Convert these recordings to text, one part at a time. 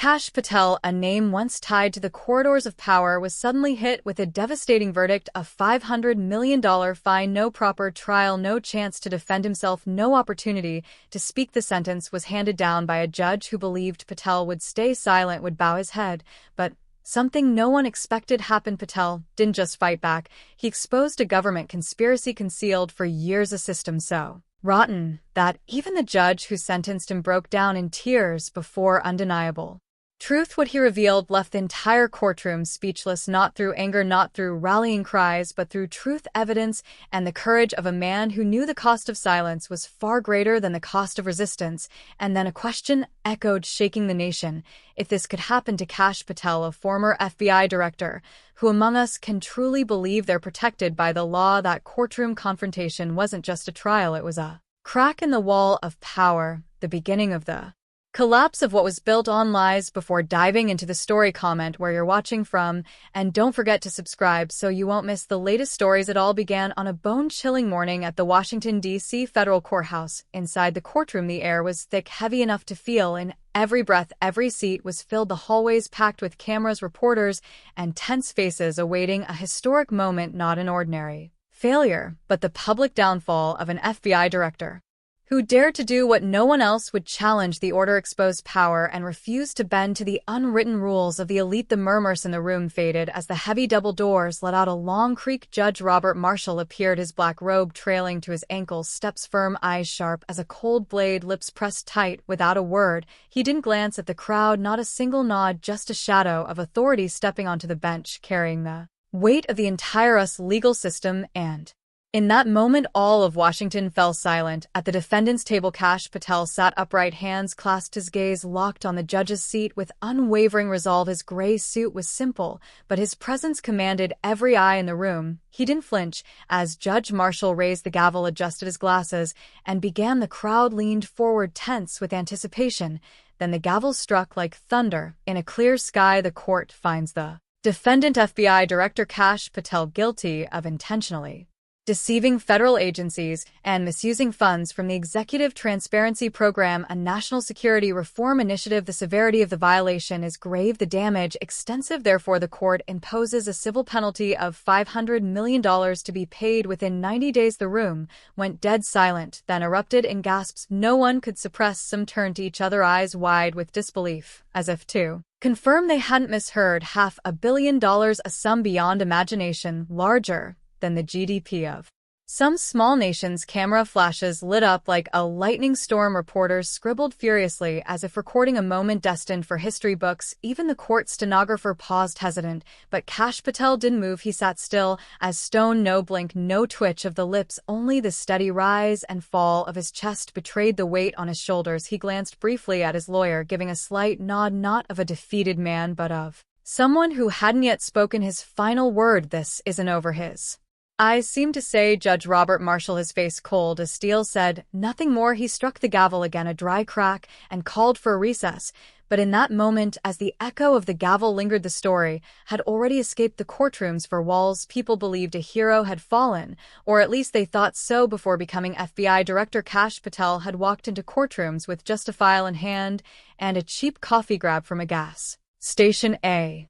Kash Patel, a name once tied to the corridors of power, was suddenly hit with a devastating verdict of $500 million fine, no proper trial, no chance to defend himself, no opportunity to speak. The sentence was handed down by a judge who believed Patel would stay silent, would bow his head, but something no one expected happened. Patel didn't just fight back, he exposed a government conspiracy concealed for years, a system so rotten that even the judge who sentenced him broke down in tears before undeniable truth. What he revealed left the entire courtroom speechless, not through anger, not through rallying cries, but through truth, evidence, and the courage of a man who knew the cost of silence was far greater than the cost of resistance. And then a question echoed, shaking the nation. If this could happen to Kash Patel, a former FBI director, who among us can truly believe they're protected by the law? That courtroom confrontation wasn't just a trial, it was a crack in the wall of power, the beginning of the collapse of what was built on lies. Before diving into the story, comment where you're watching from, and don't forget to subscribe so you won't miss the latest stories. It all began on a bone-chilling morning at the Washington, D.C. federal courthouse. Inside the courtroom, the air was thick, heavy enough to feel in every breath. Every seat was filled, the hallways packed with cameras, reporters, and tense faces awaiting a historic moment, not an ordinary failure, but the public downfall of an FBI director who dared to do what no one else would: challenge the order, expose power, and refuse to bend to the unwritten rules of the elite. The murmurs in the room faded as the heavy double doors let out a long creak. Judge Robert Marshall appeared, his black robe trailing to his ankles, steps firm, eyes sharp as a cold blade, lips pressed tight. Without a word, he didn't glance at the crowd, not a single nod, just a shadow of authority stepping onto the bench, carrying the weight of the entire US legal system. And in that moment, all of Washington fell silent. At the defendant's table, Kash Patel sat upright, hands clasped, his gaze locked on the judge's seat with unwavering resolve. His gray suit was simple, but his presence commanded every eye in the room. He didn't flinch as Judge Marshall raised the gavel, adjusted his glasses, and began. The crowd leaned forward, tense with anticipation. Then the gavel struck like thunder. In a clear sky, the court finds the defendant, FBI Director Kash Patel, guilty of intentionally deceiving federal agencies and misusing funds from the Executive Transparency Program, a national security reform initiative. The severity of the violation is grave, the damage extensive. Therefore, the court imposes a civil penalty of $500 million to be paid within 90 days. The room went dead silent, then erupted in gasps no one could suppress. Some turned to each other, eyes wide with disbelief, as if to confirm they hadn't misheard. $500 million, a sum beyond imagination, larger than the GDP of some small nations. Camera flashes lit up like a lightning storm. Reporters scribbled furiously as if recording a moment destined for history books. Even the court stenographer paused, hesitant, but Kash Patel didn't move. He sat still as stone, no blink, no twitch of the lips. Only the steady rise and fall of his chest betrayed the weight on his shoulders. He glanced briefly at his lawyer, giving a slight nod, not of a defeated man but of someone who hadn't yet spoken his final word. This isn't over. His eyes seemed to say. Judge Robert Marshall, his face cold as steel, said nothing more. He struck the gavel again, a dry crack, and called for a recess. But in that moment, as the echo of the gavel lingered, the story had already escaped the courtrooms. For walls, people believed a hero had fallen, or at least they thought so. Before becoming FBI Director, Kash Patel had walked into courtrooms with just a file in hand and a cheap coffee grab from a gas station. A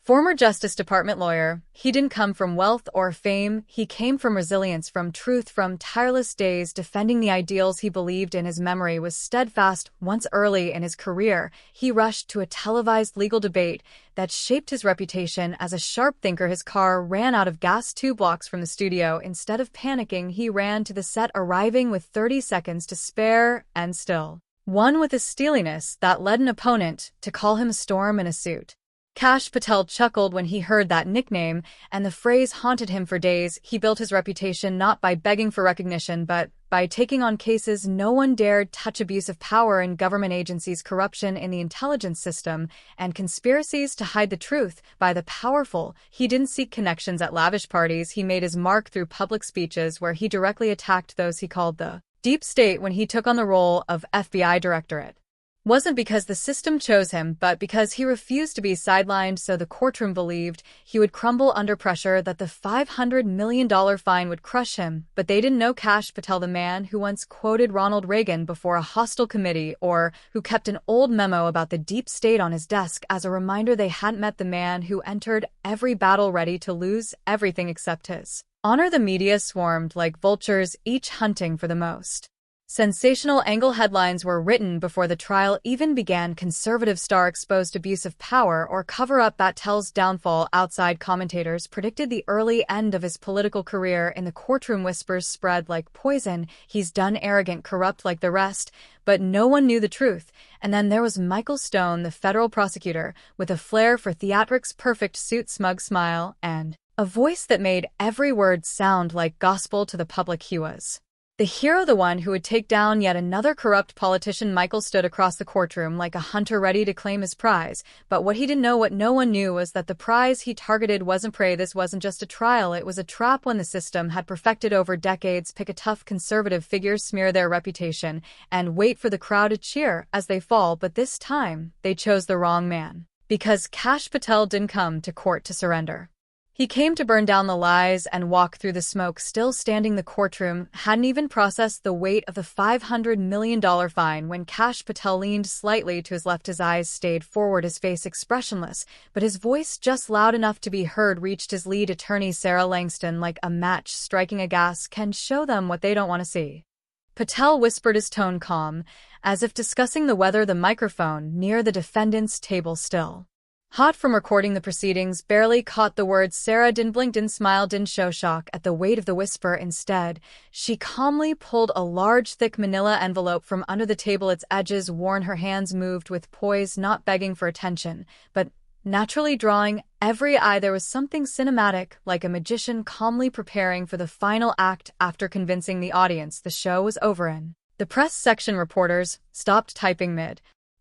former Justice Department lawyer, he didn't come from wealth or fame. He came from resilience, from truth, from tireless days defending the ideals he believed in. His memory was steadfast. Once early in his career, he rushed to a televised legal debate that shaped his reputation as a sharp thinker. His car ran out of gas 2 blocks from the studio. Instead of panicking, he ran to the set, arriving with 30 seconds to spare, and still won with a steeliness that led an opponent to call him a storm in a suit. Kash Patel chuckled when he heard that nickname, and the phrase haunted him for days. He built his reputation not by begging for recognition, but by taking on cases no one dared touch: abuse of power in government agencies, corruption in the intelligence system, and conspiracies to hide the truth by the powerful. He didn't seek connections at lavish parties. He made his mark through public speeches where he directly attacked those he called the deep state. When he took on the role of FBI director, it Wasn't because the system chose him, but because he refused to be sidelined, so the courtroom believed he would crumble under pressure, that the $500 million fine would crush him. But they didn't know Kash Patel, the man who once quoted Ronald Reagan before a hostile committee, or who kept an old memo about the deep state on his desk as a reminder they hadn't met the man who entered every battle ready to lose everything except his honor. The media swarmed like vultures, each hunting for the most sensational angle. Headlines were written before the trial even began. Conservative star exposed abuse of power or cover-up. Patel's downfall. Outside commentators predicted the early end of his political career. In the courtroom, whispers spread like poison. He's done, arrogant, corrupt like the rest. But no one knew the truth. And then there was Michael Stone, the federal prosecutor, with a flair for theatrics, perfect suit, smug smile, and a voice that made every word sound like gospel to the public. He was the hero, the one who would take down yet another corrupt politician. Michael stood across the courtroom like a hunter ready to claim his prize. But what he didn't know, what no one knew, was that the prize he targeted wasn't prey. This wasn't just a trial, it was a trap one the system had perfected over decades. Pick a tough conservative figure, smear their reputation, and wait for the crowd to cheer as they fall. But this time, they chose the wrong man. Because Kash Patel didn't come to court to surrender. He came to burn down the lies and walk through the smoke. Still standing, the courtroom hadn't even processed the weight of the $500 million fine when Kash Patel leaned slightly to his left. His eyes stayed forward, his face expressionless, but his voice just loud enough to be heard reached his lead attorney, Sarah Langston. Like a match striking a gas can show them what they don't want to see. Patel whispered, his tone calm, as if discussing the weather. The microphone near the defendant's table, still hot from recording the proceedings, barely caught the words. Sarah didn't blink, didn't smile, didn't show shock at the weight of the whisper. Instead, she calmly pulled a large, thick manila envelope from under the table, its edges worn. Her hands moved with poise, not begging for attention, but naturally drawing every eye. There was something cinematic, like a magician calmly preparing for the final act. After convincing the audience the show was over and the press section, reporters stopped typing mid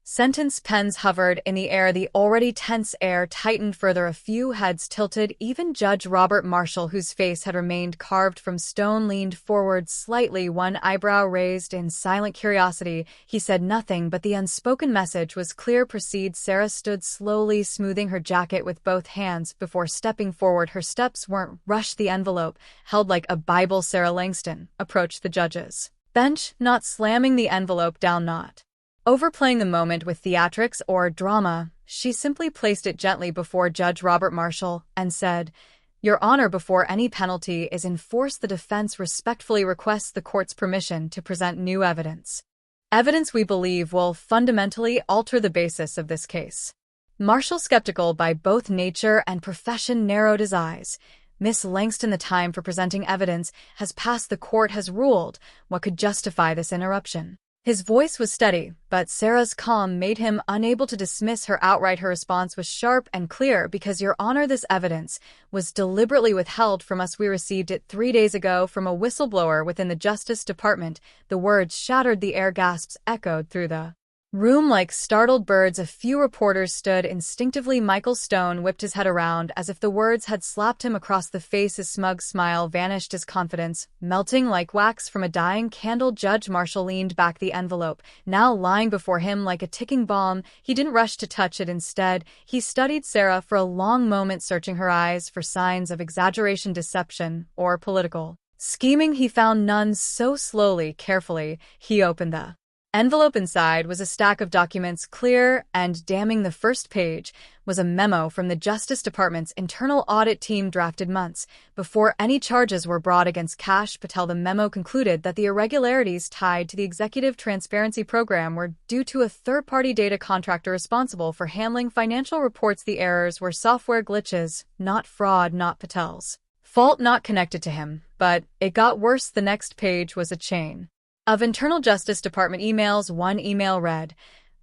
sentence. Pens hovered in the air. The already tense air tightened further. A few heads tilted. Even Judge Robert Marshall, whose face had remained carved from stone, leaned forward slightly, one eyebrow raised in silent curiosity. He said nothing, but the unspoken message was clear. Proceed. Sarah stood slowly, smoothing her jacket with both hands before stepping forward. Her steps weren't rushed. The envelope, held like a Bible, Sarah Langston approached the judge's bench, not slamming the envelope down, not overplaying the moment with theatrics or drama. She simply placed it gently before Judge Robert Marshall and said, "Your Honor, before any penalty is enforced, the defense respectfully requests the court's permission to present new evidence. Evidence we believe will fundamentally alter the basis of this case." Marshall, skeptical by both nature and profession, narrowed his eyes. "Miss Langston, the time for presenting evidence has passed. The court has ruled. What could justify this interruption?" His voice was steady, but Sarah's calm made him unable to dismiss her outright. Her response was sharp and clear. "Because, Your Honor, this evidence was deliberately withheld from us. We received it 3 days ago from a whistleblower within the Justice Department." The words shattered the air. Gasps echoed through the room like startled birds. A few reporters stood instinctively. Michael Stone whipped his head around as if the words had slapped him across the face. His smug smile vanished, his confidence melting like wax from a dying candle. Judge Marshall leaned back, the envelope now lying before him like a ticking bomb. He didn't rush to touch it. Instead, he studied Sarah for a long moment, searching her eyes for signs of exaggeration, deception, or political scheming. He found none. So slowly, carefully, he opened the envelope. Inside was a stack of documents, clear and damning. The first page was a memo from the Justice Department's internal audit team, drafted months before any charges were brought against Kash Patel. The memo concluded that the irregularities tied to the Executive Transparency Program were due to a third-party data contractor responsible for handling financial reports. The errors were software glitches, not fraud, not Patel's fault, not connected to him. But it got worse. The next page was a chain of internal Justice Department emails. One email read,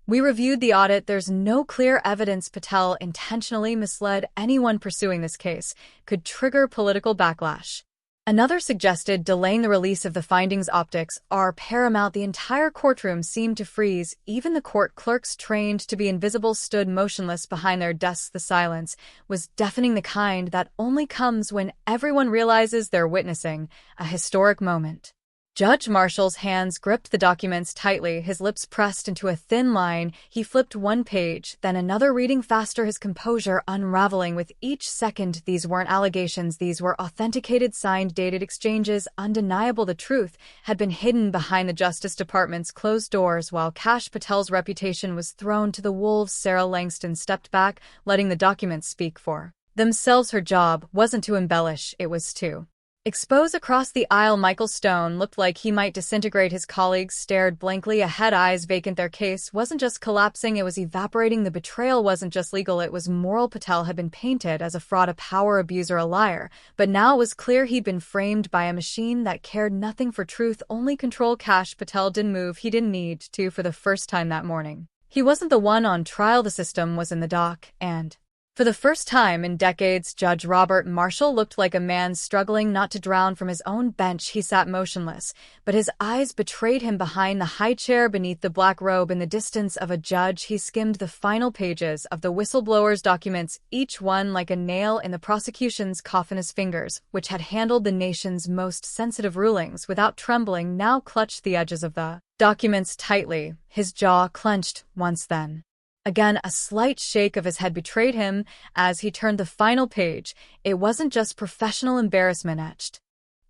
"We reviewed the audit. There's no clear evidence Patel intentionally misled anyone. Pursuing this case could trigger political backlash." Another suggested delaying the release of the findings. Optics are paramount. The entire courtroom seemed to freeze. Even the court clerks, trained to be invisible, stood motionless behind their desks. The silence was deafening, the kind that only comes when everyone realizes they're witnessing a historic moment. Judge Marshall's hands gripped the documents tightly, his lips pressed into a thin line. He flipped one page, then another, reading faster, his composure unraveling with each second. These weren't allegations, these were authenticated, signed, dated exchanges, undeniable. The truth had been hidden behind the Justice Department's closed doors. While Kash Patel's reputation was thrown to the wolves, Sarah Langston stepped back, letting the documents speak for themselves. Her job wasn't to embellish, it was to expose. Across the aisle, Michael Stone looked like he might disintegrate. His colleagues stared blankly ahead, eyes vacant. Their case wasn't just collapsing, it was evaporating. The betrayal wasn't just legal, it was moral. Patel had been painted as a fraud, a power abuser, a liar. But now it was clear he'd been framed by a machine that cared nothing for truth, only control. Kash Patel didn't move. He didn't need to. For the first time that morning, he wasn't the one on trial. The system was in the dock, and for the first time in decades, Judge Robert Marshall looked like a man struggling not to drown. From his own bench, he sat motionless, but his eyes betrayed him. Behind the high chair, beneath the black robe, in the distance of a judge, he skimmed the final pages of the whistleblower's documents, each one like a nail in the prosecution's coffin. His fingers, which had handled the nation's most sensitive rulings without trembling, now clutched the edges of the documents tightly. His jaw clenched once, then again. A slight shake of his head betrayed him as he turned the final page. It wasn't just professional embarrassment etched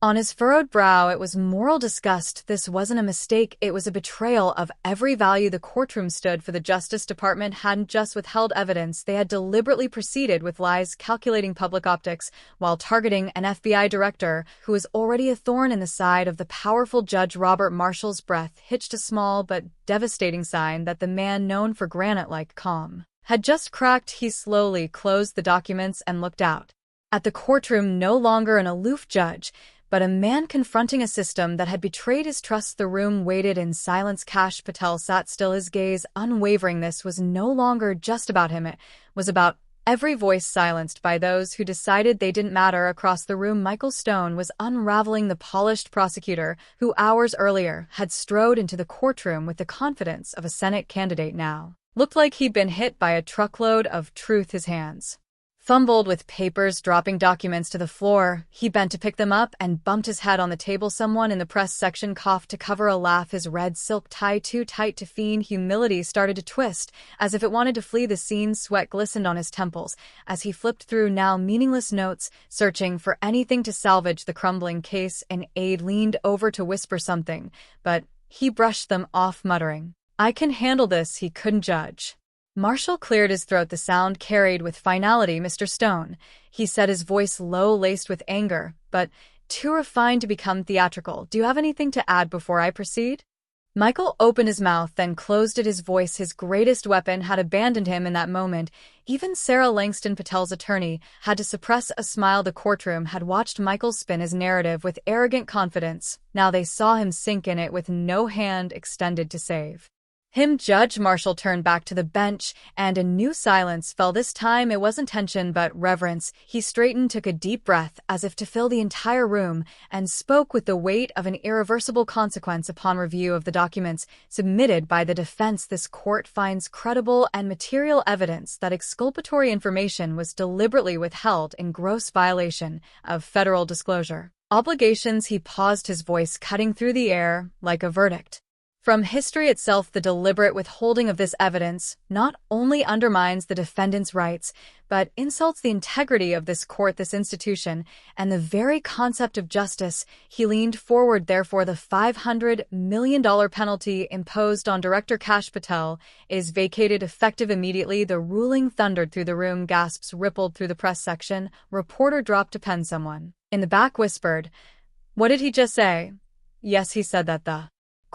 on his furrowed brow, it was moral disgust. This wasn't a mistake, it was a betrayal of every value the courtroom stood for. The Justice Department hadn't just withheld evidence, they had deliberately proceeded with lies, calculating public optics while targeting an FBI director who was already a thorn in the side of the powerful Judge Robert Marshall's breath hitched, a small but devastating sign that the man known for granite-like calm had just cracked. He slowly closed the documents and looked out at the courtroom, no longer an aloof judge, but a man confronting a system that had betrayed his trust. The room waited in silence. Kash Patel sat still, his gaze unwavering. This was no longer just about him, it was about every voice silenced by those who decided they didn't matter. Across the room, Michael Stone was unraveling, the polished prosecutor who hours earlier had strode into the courtroom with the confidence of a Senate candidate. Now looked like he'd been hit by a truckload of truth. His hands fumbled with papers, dropping documents to the floor. He bent to pick them up and bumped his head on the table. Someone in the press section coughed to cover a laugh, his red silk tie too tight to feign humility started to twist as if it wanted to flee the scene. Sweat glistened on his temples as he flipped through now meaningless notes, searching for anything to salvage the crumbling case. An aide leaned over to whisper something, but he brushed them off, muttering, "I can handle this." He couldn't judge. Marshall cleared his throat, the sound carried with finality. "Mr. Stone," he said, his voice low, laced with anger, but too refined to become theatrical. "Do you have anything to add before I proceed?" Michael opened his mouth, then closed it. His voice, his greatest weapon, had abandoned him in that moment. Even Sarah Langston, Patel's attorney, had to suppress a smile. The courtroom had watched Michael spin his narrative with arrogant confidence. Now they saw him sink in it with no hand extended to save him. Judge Marshall turned back to the bench, and a new silence fell. This time it wasn't tension but reverence. He straightened, took a deep breath as if to fill the entire room, and spoke with the weight of an irreversible consequence. "Upon review of the documents submitted by the defense, this court finds credible and material evidence that exculpatory information was deliberately withheld in gross violation of federal disclosure obligations." He paused, his voice cutting through the air like a verdict from history itself. The deliberate withholding of this evidence not only undermines the defendant's rights, but insults the integrity of this court, this institution, and the very concept of justice. He leaned forward. "Therefore, the $500 million penalty imposed on Director Kash Patel is vacated, effective immediately." The ruling thundered through the room. Gasps rippled through the press section. Reporter dropped a pen. Someone in the back whispered, "What did he just say?" "Yes, he said that." The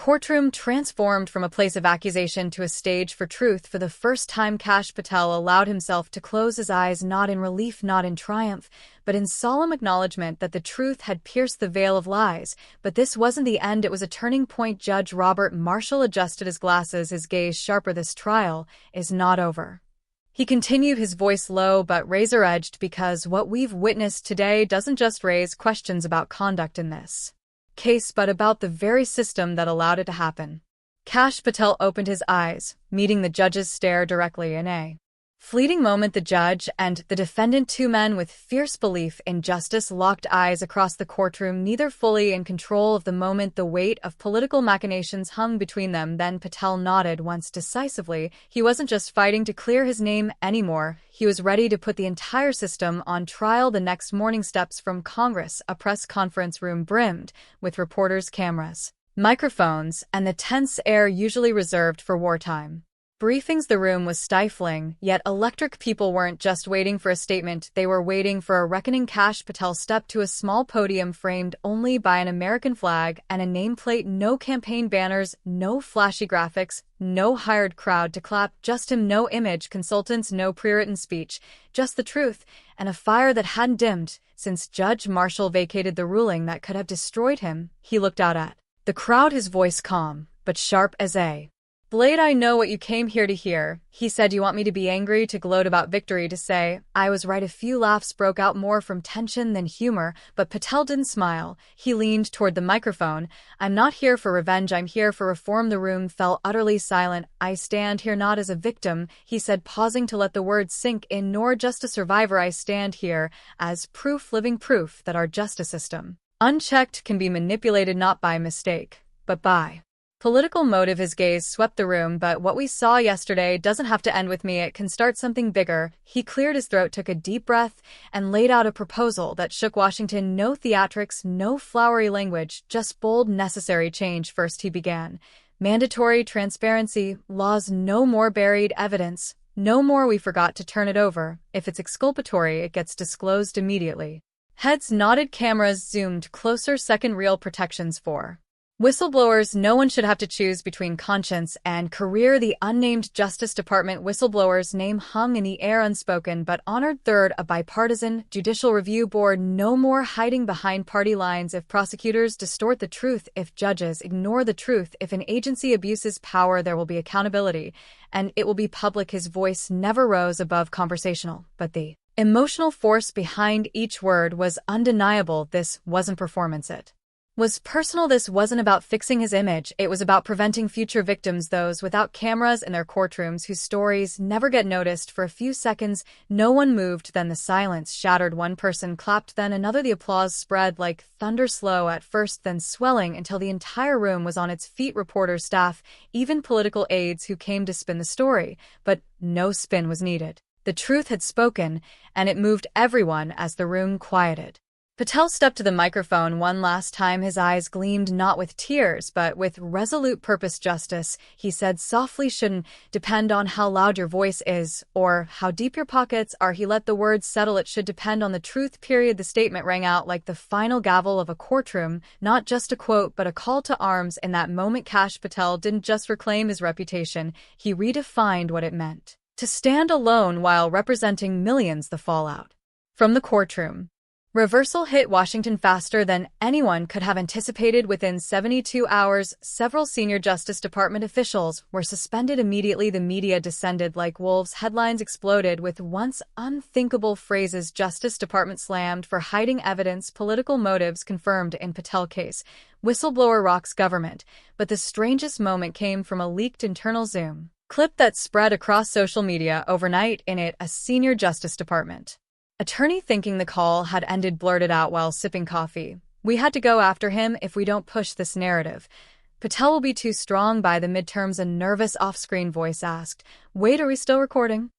courtroom transformed from a place of accusation to a stage for truth. For the first time, Kash Patel allowed himself to close his eyes, not in relief, not in triumph, but in solemn acknowledgement that the truth had pierced the veil of lies. But this wasn't the end, it was a turning point. Judge Robert Marshall adjusted his glasses, his gaze sharper. "This trial is not over," he continued, his voice low but razor-edged, "because what we've witnessed today doesn't just raise questions about conduct in this case, but about the very system that allowed it to happen." Kash Patel opened his eyes, meeting the judge's stare directly in a Fleeting moment, the judge and the defendant, two men with fierce belief in justice, locked eyes across the courtroom, neither fully in control of the moment. The weight of political machinations hung between them. Then Patel nodded once decisively. He wasn't just fighting to clear his name anymore. He was ready to put the entire system on trial. The next morning, steps from Congress, a press conference room brimmed with reporters, cameras, microphones, and the tense air usually reserved for wartime briefings. The room was stifling, yet electric. People weren't just waiting for a statement, they were waiting for a reckoning. Kash Patel stepped to a small podium framed only by an American flag and a nameplate. No campaign banners, no flashy graphics, no hired crowd to clap, just him. No image consultants, no pre-written speech, just the truth, and a fire that hadn't dimmed since Judge Marshall vacated the ruling that could have destroyed him. He looked out at the crowd, his voice calm but sharp as a blade. "I know what you came here to hear," he said. "You want me to be angry, to gloat about victory, to say I was right." A few laughs broke out, more from tension than humor, but Patel didn't smile. He leaned toward the microphone. "I'm not here for revenge, I'm here for reform." The room fell utterly silent. "I stand here not as a victim," he said, pausing to let the words sink in, "nor just a survivor. I stand here as proof, living proof, that our justice system, unchecked, can be manipulated not by mistake, but by political motive." His gaze swept the room. "But what we saw yesterday doesn't have to end with me. It can start something bigger." He cleared his throat, took a deep breath, and laid out a proposal that shook Washington. No theatrics, no flowery language, just bold, necessary change. First, he began. Mandatory transparency, laws, no more buried evidence, no more "we forgot to turn it over." If it's exculpatory, it gets disclosed immediately. Heads nodded, cameras zoomed closer. Second, real protections for whistleblowers. No one should have to choose between conscience and career. The unnamed Justice Department whistleblower's name hung in the air, unspoken but honored. Third, a bipartisan judicial review board. No more hiding behind party lines. If prosecutors distort the truth, if judges ignore the truth, if an agency abuses power, there will be accountability, and it will be public. His voice never rose above conversational, but the emotional force behind each word was undeniable. This wasn't performance, it was personal. This wasn't about fixing his image, it was about preventing future victims, those without cameras in their courtrooms, whose stories never get noticed. For a few seconds, no one moved, then the silence shattered. One person clapped, then another. The applause spread like thunder, slow at first, then swelling until the entire room was on its feet. Reporters, staff, even political aides who came to spin the story. But no spin was needed. The truth had spoken, and it moved everyone. As the room quieted, Patel stepped to the microphone one last time. His eyes gleamed not with tears, but with resolute purpose. "Justice," he said softly, "shouldn't depend on how loud your voice is, or how deep your pockets are." He let the words settle. "It should depend on the truth, period." The statement rang out like the final gavel of a courtroom, not just a quote, but a call to arms. In that moment, Kash Patel didn't just reclaim his reputation, he redefined what it meant to stand alone while representing millions. The fallout from the courtroom reversal hit Washington faster than anyone could have anticipated. Within 72 hours, several senior Justice Department officials were suspended immediately. The media descended like wolves. Headlines exploded with once unthinkable phrases: Justice Department slammed for hiding evidence, political motives confirmed in Patel case, whistleblower rocks government. But the strangest moment came from a leaked internal Zoom clip that spread across social media overnight. In it, a senior Justice Department attorney, thinking the call had ended, blurted out while sipping coffee, "We had to go after him. If we don't push this narrative, Patel will be too strong by the midterms." A nervous off-screen voice asked, "Wait, are we still recording?"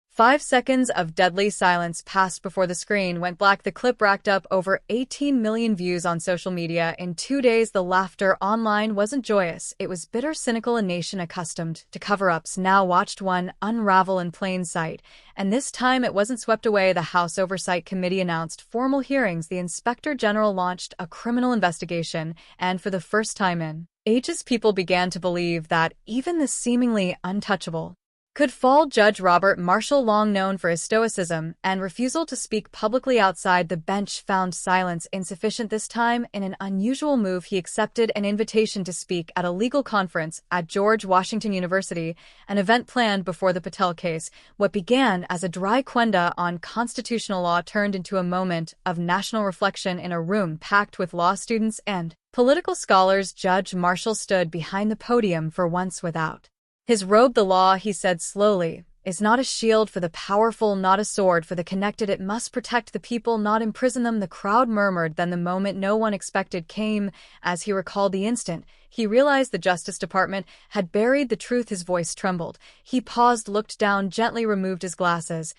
5 seconds of deadly silence passed before the screen went black. The clip racked up over 18 million views on social media in 2 days. The laughter online wasn't joyous, it was bitter, cynical. A nation accustomed to cover-ups now watched one unravel in plain sight, and this time it wasn't swept away. The House Oversight Committee announced formal hearings. The Inspector General launched a criminal investigation, and for the first time in ages, people began to believe that even the seemingly untouchable could fall. Judge Robert Marshall, long known for his stoicism and refusal to speak publicly outside the bench, found silence insufficient. This time, in an unusual move, he accepted an invitation to speak at a legal conference at George Washington University, an event planned before the Patel case. What began as a dry quenda on constitutional law turned into a moment of national reflection. In a room packed with law students and political scholars, Judge Marshall stood behind the podium, for once without his robe. "The law," he said slowly, is not a shield for the powerful, not a sword for the connected. It must protect the people, not imprison them." The crowd murmured. Then the moment no one expected came. As he recalled the instant, he realized the Justice Department had buried the truth. His voice trembled. He paused, looked down, gently removed his glasses.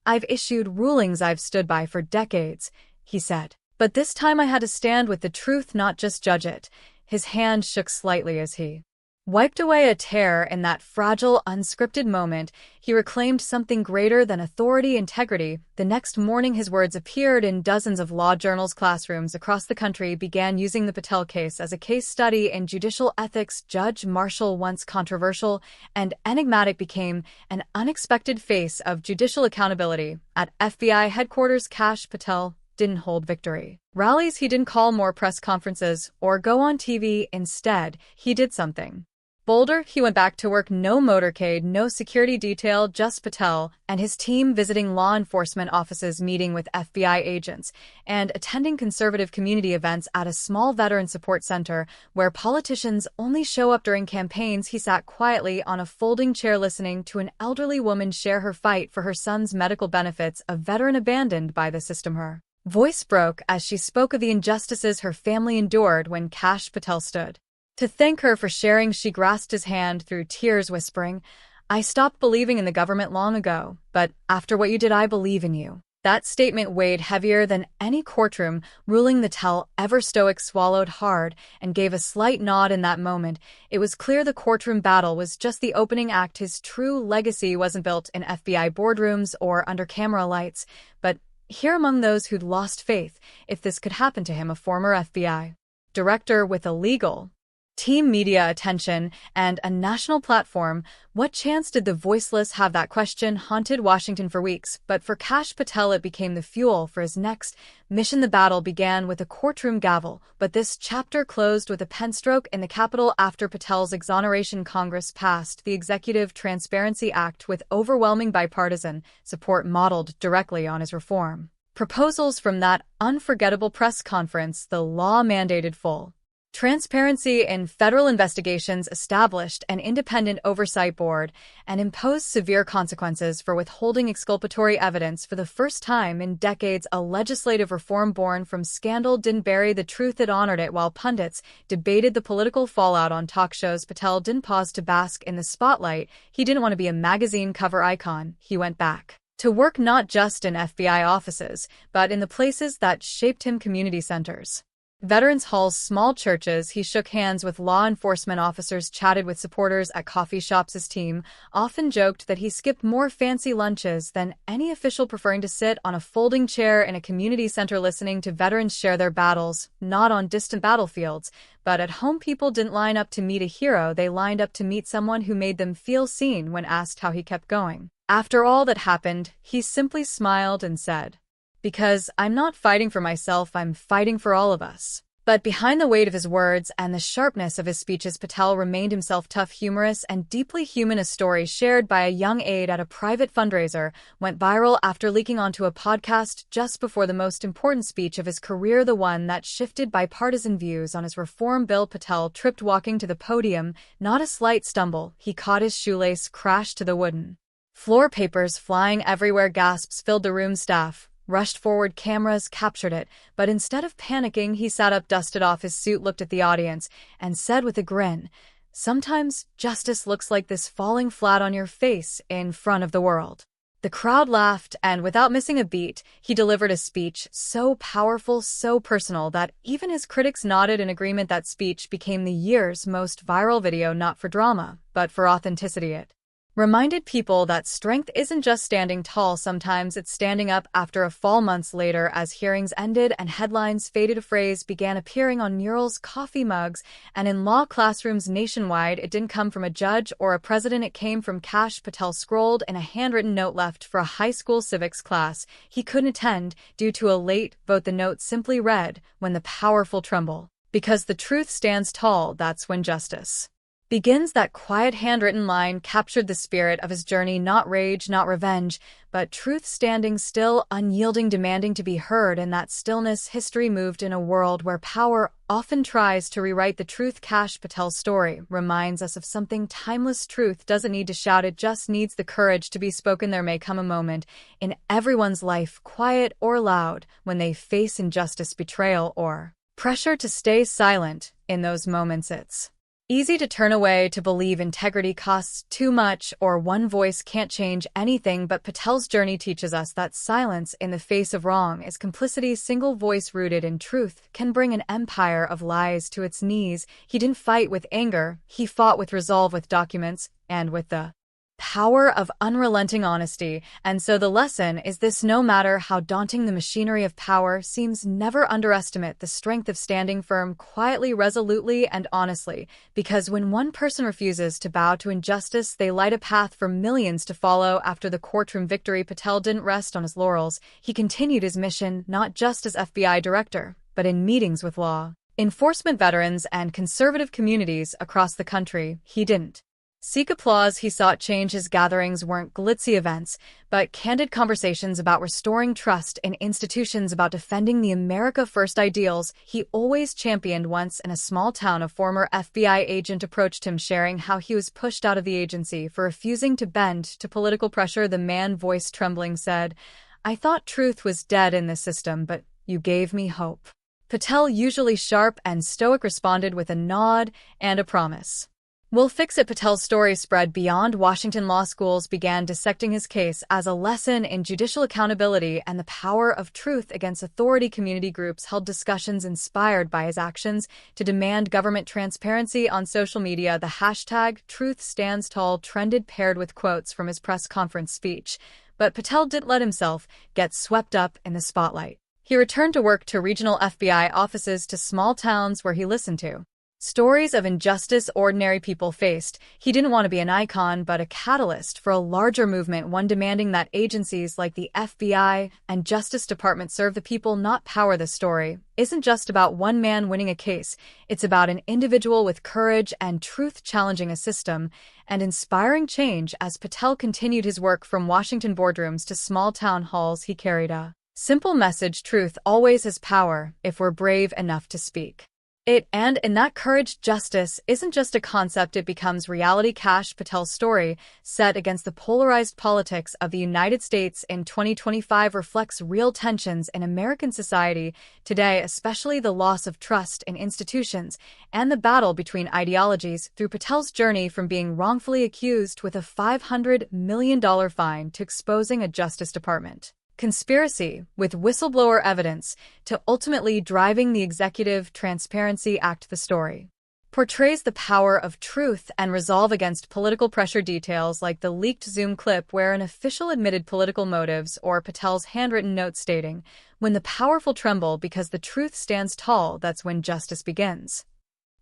"I've issued rulings I've stood by for decades," he said. "But this time I had to stand with the truth, not just judge it." His hand shook slightly as he wiped away a tear. In that fragile, unscripted moment, he reclaimed something greater than authority, integrity. The next morning, his words appeared in dozens of law journals. Classrooms across the country began using the Patel case as a case study in judicial ethics. Judge Marshall, once controversial and enigmatic, became an unexpected face of judicial accountability. At FBI headquarters, Kash Patel didn't hold victory rallies. He didn't call more press conferences or go on TV. Instead, he did something bolder. He went back to work. No motorcade, no security detail, just Patel and his team visiting law enforcement offices, meeting with FBI agents, and attending conservative community events at a small veteran support center where politicians only show up during campaigns. He sat quietly on a folding chair, listening to an elderly woman share her fight for her son's medical benefits, a veteran abandoned by the system. Her voice broke as she spoke of the injustices her family endured. When Kash Patel stood to thank her for sharing, she grasped his hand through tears, whispering, "I stopped believing in the government long ago, but after what you did, I believe in you." That statement weighed heavier than any courtroom ruling. The tell ever stoic swallowed hard and gave a slight nod. In that moment, it was clear the courtroom battle was just the opening act. His true legacy wasn't built in FBI boardrooms or under camera lights, but here among those who'd lost faith. If this could happen to him, a former FBI director with a legal team, media attention, and a national platform, what chance did the voiceless have? That question haunted Washington for weeks, but for Kash Patel it became the fuel for his next mission. The battle began with a courtroom gavel, but this chapter closed with a penstroke in the Capitol. After Patel's exoneration, Congress passed the Executive Transparency Act with overwhelming bipartisan support modeled directly on his reform proposals. From that unforgettable press conference, the law mandated full transparency in federal investigations, established an independent oversight board, and imposed severe consequences for withholding exculpatory evidence. For the first time in decades, a legislative reform born from scandal didn't bury the truth, it honored it. While pundits debated the political fallout on talk shows, Patel didn't pause to bask in the spotlight. He didn't want to be a magazine cover icon. He went back to work, not just in FBI offices, but in the places that shaped him: community centers, veterans halls, small churches. He shook hands with law enforcement officers, chatted with supporters at coffee shops. His team often joked that he skipped more fancy lunches than any official, preferring to sit on a folding chair in a community center listening to veterans share their battles, not on distant battlefields, but at home. People didn't line up to meet a hero, they lined up to meet someone who made them feel seen. When asked how he kept going after all that happened, he simply smiled and said, "Because I'm not fighting for myself, I'm fighting for all of us." But behind the weight of his words and the sharpness of his speeches, Patel remained himself: tough, humorous, and deeply human. A story shared by a young aide at a private fundraiser went viral after leaking onto a podcast just before the most important speech of his career, the one that shifted bipartisan views on his reform bill. Patel tripped walking to the podium, not a slight stumble. He caught his shoelace, crashed to the wooden floor, papers flying everywhere. Gasps filled the room. Staff rushed forward, cameras captured it, but instead of panicking, he sat up, dusted off his suit, looked at the audience, and said with a grin, "Sometimes justice looks like this, falling flat on your face in front of the world." The crowd laughed, and without missing a beat, he delivered a speech so powerful, so personal, that even his critics nodded in agreement. That speech became the year's most viral video, not for drama, but for authenticity. It reminded people that strength isn't just standing tall, sometimes it's standing up after a fall. Months later, as hearings ended and headlines faded, a phrase began appearing on murals, coffee mugs, and in law classrooms nationwide. It didn't come from a judge or a president, it came from Kash Patel, scrolled in a handwritten note left for a high school civics class he couldn't attend due to a late vote. The note simply read, "When the powerful tremble, because the truth stands tall, that's when justice begins. That quiet handwritten line captured the spirit of his journey, not rage, not revenge, but truth, standing still, unyielding, demanding to be heard. In that stillness, history moved. In a world where power often tries to rewrite the truth, Kash Patel's story reminds us of something timeless. Truth doesn't need to shout, it just needs the courage to be spoken. There may come a moment in everyone's life, quiet or loud, when they face injustice, betrayal, or pressure to stay silent. In those moments, it's easy to turn away, to believe integrity costs too much, or one voice can't change anything. But Patel's journey teaches us that silence in the face of wrong is complicity. Single voice rooted in truth can bring an empire of lies to its knees. He didn't fight with anger, he fought with resolve, with documents, and with the power of unrelenting honesty. And so the lesson is this: no matter how daunting the machinery of power seems, never underestimate the strength of standing firm, quietly, resolutely, and honestly. Because when one person refuses to bow to injustice, they light a path for millions to follow. After the courtroom victory, Patel didn't rest on his laurels. He continued his mission, not just as FBI director, but in meetings with law enforcement, veterans, and conservative communities across the country. He didn't seek applause, he sought change. His gatherings weren't glitzy events, but candid conversations about restoring trust in institutions, about defending the America First ideals he always championed. Once, in a small town, a former FBI agent approached him, sharing how he was pushed out of the agency for refusing to bend to political pressure. The man, voice trembling, said, "I thought truth was dead in this system, but you gave me hope." Patel, usually sharp and stoic, responded with a nod and a promise. "We'll fix it." Patel's story spread beyond Washington. Law schools began dissecting his case as a lesson in judicial accountability and the power of truth against authority. Community groups held discussions inspired by his actions to demand government transparency. On social media, the hashtag #TruthStandsTall trended, paired with quotes from his press conference speech. But Patel didn't let himself get swept up in the spotlight. He returned to work, to regional FBI offices, to small towns where he listened to stories of injustice ordinary people faced. He didn't want to be an icon, but a catalyst for a larger movement, one demanding that agencies like the FBI and Justice Department serve the people, not power. The story isn't just about one man winning a case. It's about an individual with courage and truth challenging a system and inspiring change. As Patel continued his work from Washington boardrooms to small town halls, he carried a simple message: truth always has power if we're brave enough to speak it. And in that courage, justice isn't just a concept, it becomes reality. Kash Patel's story, set against the polarized politics of the United States in 2025, reflects real tensions in American society today, especially the loss of trust in institutions and the battle between ideologies. Through Patel's journey from being wrongfully accused with a $500 million fine to exposing a Justice Department conspiracy with whistleblower evidence to ultimately driving the Executive Transparency Act, the story portrays the power of truth and resolve against political pressure. Details like the leaked Zoom clip where an official admitted political motives, or Patel's handwritten note stating, "When the powerful tremble because the truth stands tall, that's when justice begins,"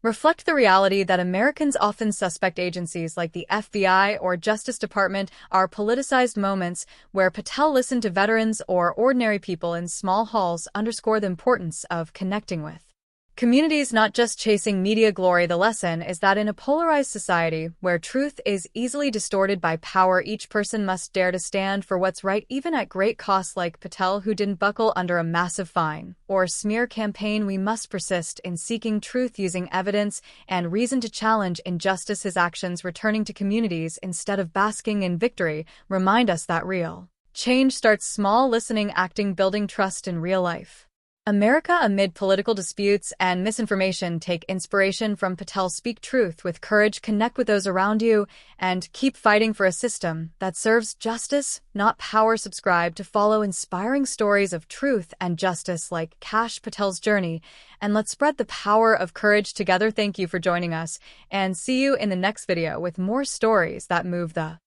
reflect the reality that Americans often suspect agencies like the FBI or Justice Department are politicized. Moments where Patel listened to veterans or ordinary people in small halls underscore the importance of connecting with communities, not just chasing media glory. The lesson is that in a polarized society where truth is easily distorted by power, each person must dare to stand for what's right, even at great cost. Like Patel, who didn't buckle under a massive fine or smear campaign, we must persist in seeking truth, using evidence and reason to challenge injustice. His actions, returning to communities instead of basking in victory, remind us that real change starts small: listening, acting, building trust in real life. America amid political disputes and misinformation. Take inspiration from Patel. Speak truth with courage, connect with those around you, and keep fighting for a system that serves justice, not power. Subscribe to follow inspiring stories of truth and justice like Kash Patel's journey, and let's spread the power of courage together. Thank you for joining us, and see you in the next video with more stories that move the